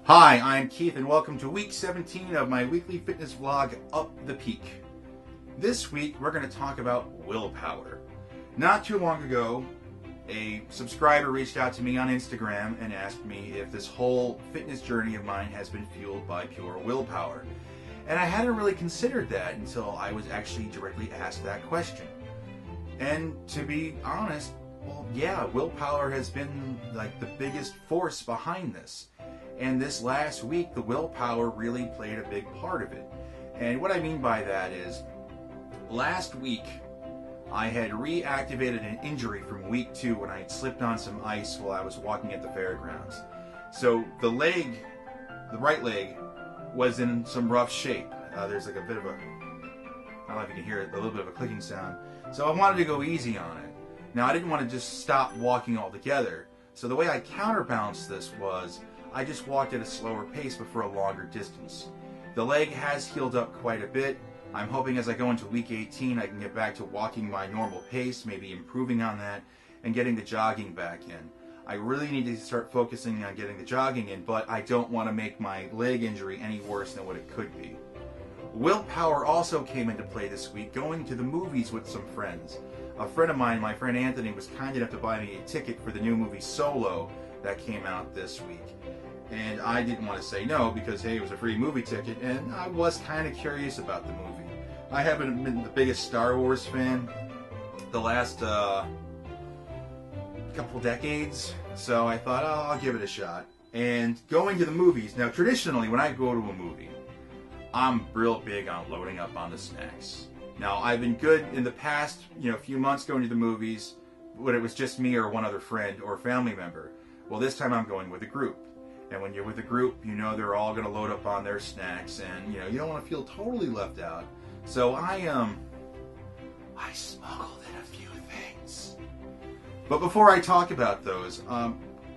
Hi, I'm Keith and welcome to week 17 of my weekly fitness vlog, Up the Peak. This week we're going to talk about willpower. Not too long ago, a subscriber reached out to me on Instagram and asked me if this whole fitness journey of mine has been fueled by pure willpower. And I hadn't really considered that until I was actually directly asked that question. And to be honest, well, yeah, willpower has been like the biggest force behind this. And this last week, the willpower really played a big part of it. And what I mean by that is, last week, I had reactivated an injury from week 2 when I had slipped on some ice while I was walking at the fairgrounds. So the right leg, was in some rough shape. There's like a bit of a, I don't know if you can hear it, a little bit of a clicking sound. So I wanted to go easy on it. Now I didn't want to just stop walking altogether. So the way I counterbalanced this was, I just walked at a slower pace but for a longer distance. The leg has healed up quite a bit. I'm hoping as I go into week 18 I can get back to walking my normal pace, maybe improving on that, and getting the jogging back in. I really need to start focusing on getting the jogging in, but I don't want to make my leg injury any worse than what it could be. Willpower also came into play this week, going to the movies with some friends. A friend of mine, my friend Anthony, was kind enough to buy me a ticket for the new movie Solo that came out this week. And I didn't want to say no because, hey, it was a free movie ticket, and I was kind of curious about the movie. I haven't been the biggest Star Wars fan the last couple decades, so I thought, oh, I'll give it a shot. And going to the movies, now traditionally when I go to a movie, I'm real big on loading up on the snacks. Now I've been good in the past, few months going to the movies when it was just me or one other friend or family member. Well, this time I'm going with a group. And when you're with a group, they're all going to load up on their snacks, and you don't want to feel totally left out. So I smuggled in a few things. But before I talk about those,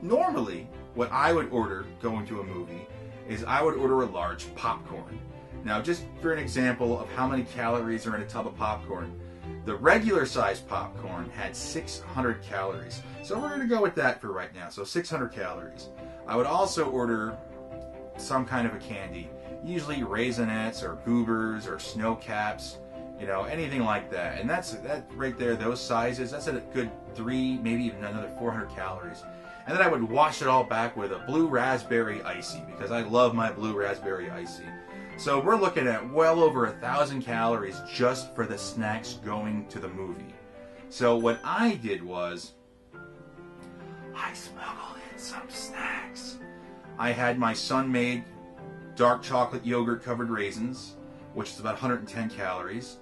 normally what I would order going to a movie is I would order a large popcorn. Now, just for an example of how many calories are in a tub of popcorn, the regular size popcorn had 600 calories. So we're going to go with that for right now. So 600 calories. I would also order some kind of a candy, usually Raisinets or Goobers or Snow Caps, anything like that. And that right there, those sizes, that's a good 3, maybe even another 400 calories. And then I would wash it all back with a blue raspberry icy because I love my blue raspberry icy. So we're looking at well over 1,000 calories just for the snacks going to the movie. So what I did was, I smuggled in some snacks. I had my Sun-made dark chocolate yogurt covered raisins, which is about 110 calories.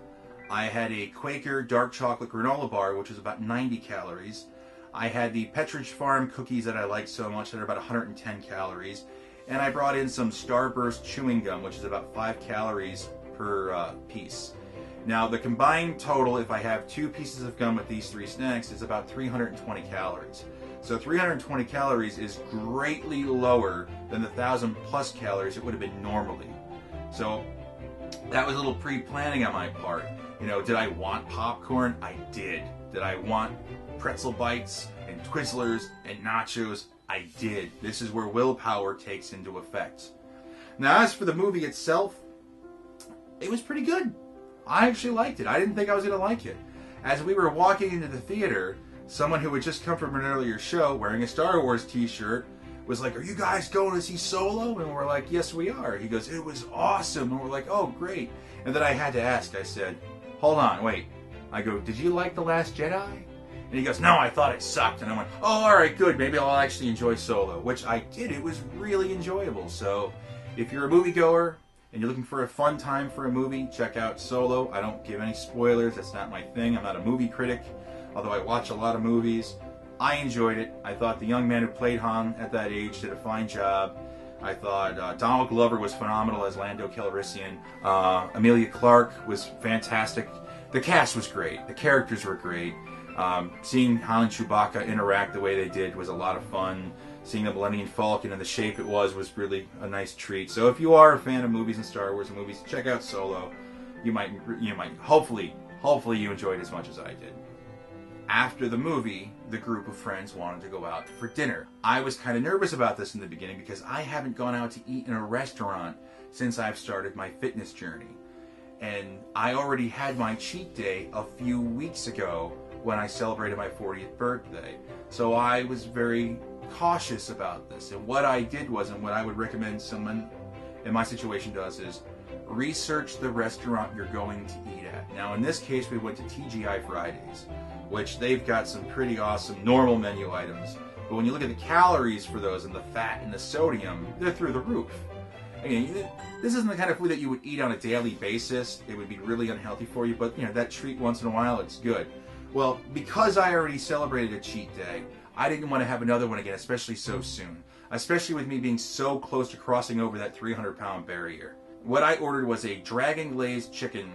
I had a Quaker dark chocolate granola bar, which is about 90 calories. I had the Petridge Farm cookies that I like so much that are about 110 calories. And I brought in some Starburst chewing gum, which is about 5 calories per piece. Now, the combined total, if I have 2 pieces of gum with these 3 snacks, is about 320 calories. So 320 calories is greatly lower than the 1,000 plus calories it would have been normally. So that was a little pre-planning on my part. Did I want popcorn? I did. Did I want pretzel bites and Twizzlers and nachos? I did. This is where willpower takes into effect. Now, as for the movie itself, it was pretty good. I actually liked it. I didn't think I was going to like it. As we were walking into the theater, someone who had just come from an earlier show wearing a Star Wars t-shirt was like, "Are you guys going to see Solo?" And we're like, "Yes, we are." He goes, "It was awesome." And we're like, "Oh, great." And then I had to ask, I said, "Hold on, wait." I go, "Did you like The Last Jedi?" And he goes, "No, I thought it sucked." And I went, "Oh, all right, good. Maybe I'll actually enjoy Solo," which I did. It was really enjoyable. So if you're a moviegoer and you're looking for a fun time for a movie, check out Solo. I don't give any spoilers. That's not my thing. I'm not a movie critic, although I watch a lot of movies. I enjoyed it. I thought the young man who played Han at that age did a fine job. I thought Donald Glover was phenomenal as Lando Calrissian. Emilia Clarke was fantastic. The cast was great. The characters were great. Seeing Han and Chewbacca interact the way they did was a lot of fun. Seeing the Millennium Falcon in the shape it was really a nice treat. So if you are a fan of movies and Star Wars and movies, check out Solo. You might hopefully you enjoyed it as much as I did. after the movie, the group of friends wanted to go out for dinner. I was kind of nervous about this in the beginning because I haven't gone out to eat in a restaurant since I've started my fitness journey. And I already had my cheat day a few weeks ago when I celebrated my 40th birthday. So I was very cautious about this. And what I did was, and what I would recommend someone in my situation does, is research the restaurant you're going to eat at. Now in this case, we went to TGI Fridays, which they've got some pretty awesome normal menu items. But when you look at the calories for those and the fat and the sodium, they're through the roof. I mean, this isn't the kind of food that you would eat on a daily basis. It would be really unhealthy for you, but you know, that treat once in a while, it's good. Well, because I already celebrated a cheat day, I didn't want to have another one again, especially so soon. Especially with me being so close to crossing over that 300-pound barrier. What I ordered was a dragon glazed chicken.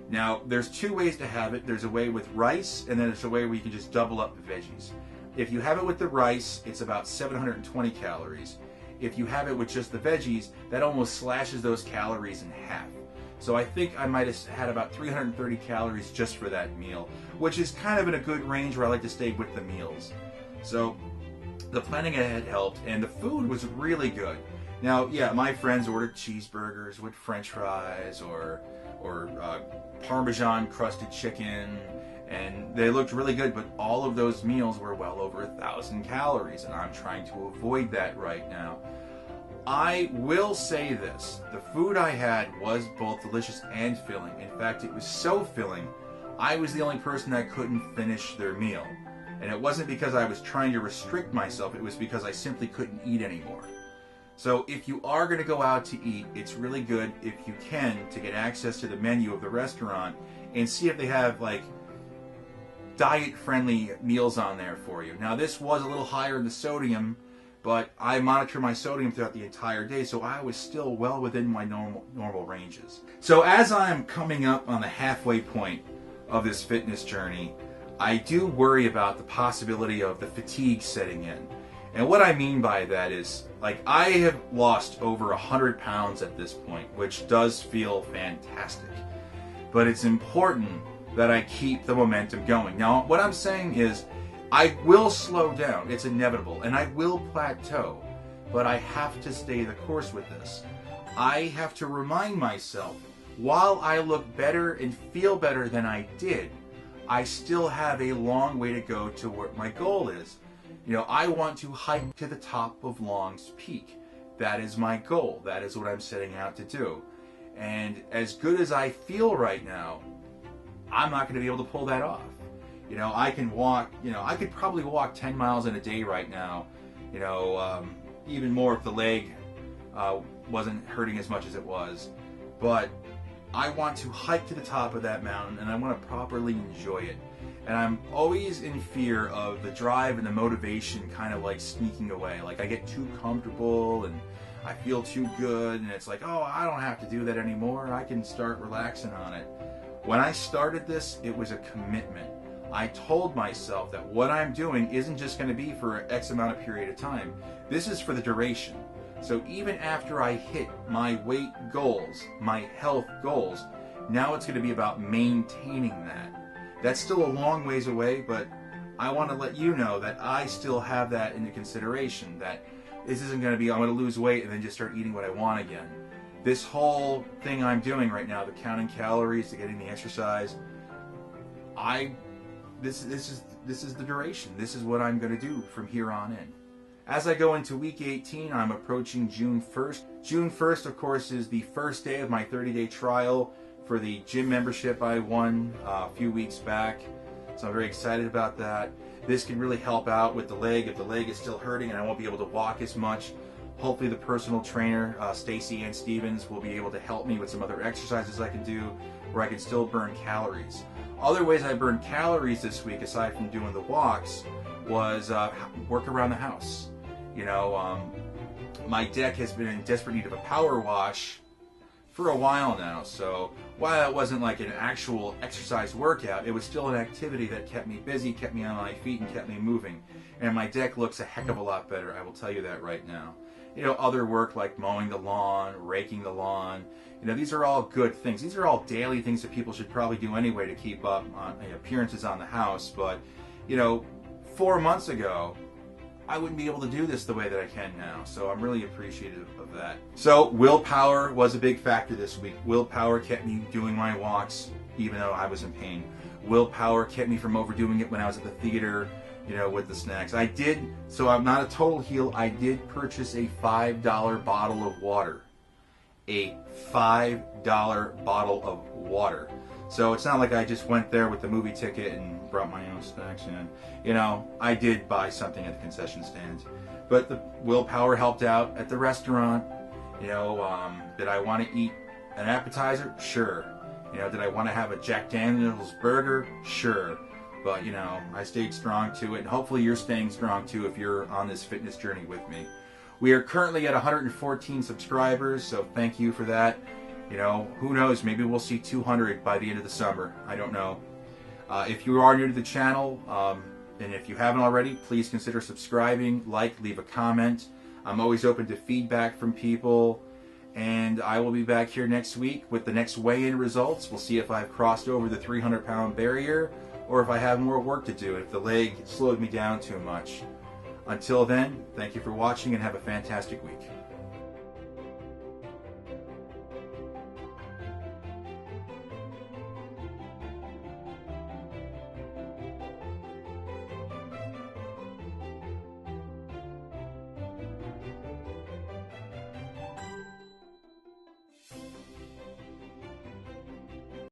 Now, there's two ways to have it. There's a way with rice, and then there's a way where you can just double up the veggies. If you have it with the rice, it's about 720 calories. If you have it with just the veggies, that almost slashes those calories in half. So I think I might have had about 330 calories just for that meal, which is kind of in a good range where I like to stay with the meals. So the planning ahead helped, and the food was really good. Now, yeah, my friends ordered cheeseburgers with French fries or Parmesan crusted chicken, and they looked really good, but all of those meals were well over 1,000 calories, and I'm trying to avoid that right now. I will say this, the food I had was both delicious and filling. In fact, it was so filling, I was the only person that couldn't finish their meal. And it wasn't because I was trying to restrict myself, it was because I simply couldn't eat anymore. So if you are going to go out to eat, it's really good if you can to get access to the menu of the restaurant and see if they have like diet-friendly meals on there for you. Now this was a little higher in the sodium, but I monitor my sodium throughout the entire day, so I was still well within my normal ranges. So as I'm coming up on the halfway point of this fitness journey, I do worry about the possibility of the fatigue setting in. And what I mean by that is, like, I have lost over 100 pounds at this point, which does feel fantastic. But it's important that I keep the momentum going. Now, what I'm saying is, I will slow down, it's inevitable, and I will plateau, but I have to stay the course with this. I have to remind myself, while I look better and feel better than I did, I still have a long way to go to what my goal is. You know, I want to hike to the top of Long's Peak. That is my goal. That is what I'm setting out to do. And as good as I feel right now, I'm not going to be able to pull that off. You know, I can walk, you know, I could probably walk 10 miles in a day right now. You know, even more if the leg wasn't hurting as much as it was. But I want to hike to the top of that mountain, and I want to properly enjoy it. And I'm always in fear of the drive and the motivation kind of like sneaking away. Like I get too comfortable and I feel too good, and it's like, oh, I don't have to do that anymore. I can start relaxing on it. When I started this, it was a commitment. I told myself that what I'm doing isn't just going to be for an X amount of period of time. This is for the duration. So even after I hit my weight goals, my health goals, now it's going to be about maintaining that. That's still a long ways away, but I want to let you know that I still have that into consideration, that this isn't going to be, I'm going to lose weight and then just start eating what I want again. This whole thing I'm doing right now, the counting calories, the getting the exercise, this is the duration. This is what I'm going to do from here on in. As I go into week 18, I'm approaching June 1st. June 1st, of course, is the first day of my 30-day trial for the gym membership I won a few weeks back. So I'm very excited about that. This can really help out with the leg. If the leg is still hurting and I won't be able to walk as much, hopefully the personal trainer, Stacy Ann Stevens, will be able to help me with some other exercises I can do where I can still burn calories. Other ways I burned calories this week, aside from doing the walks, was work around the house. You know, my deck has been in desperate need of a power wash for a while now, so while it wasn't like an actual exercise workout, it was still an activity that kept me busy, kept me on my feet, and kept me moving. And my deck looks a heck of a lot better, I will tell you that right now. You know, other work like mowing the lawn, raking the lawn, you know, these are all good things. These are all daily things that people should probably do anyway to keep up on appearances on the house, but you know, 4 months ago, I wouldn't be able to do this the way that I can now. So I'm really appreciative of that. So willpower was a big factor this week. Willpower kept me doing my walks, even though I was in pain. Willpower kept me from overdoing it when I was at the theater, you know, with the snacks. I did, so I'm not a total heel, I did purchase a $5 bottle of water. A $5 bottle of water. So it's not like I just went there with the movie ticket and brought my own snacks in. You know, I did buy something at the concession stand. But the willpower helped out at the restaurant. You know, did I want to eat an appetizer? Sure. You know, did I want to have a Jack Daniels burger? Sure. But, you know, I stayed strong to it. And hopefully you're staying strong too if you're on this fitness journey with me. We are currently at 114 subscribers, so thank you for that. You know, who knows, maybe we'll see 200 by the end of the summer. I don't know. If you are new to the channel, and if you haven't already, please consider subscribing, leave a comment. I'm always open to feedback from people. And I will be back here next week with the next weigh-in results. We'll see if I've crossed over the 300-pound barrier or if I have more work to do, if the leg slowed me down too much. Until then, thank you for watching and have a fantastic week.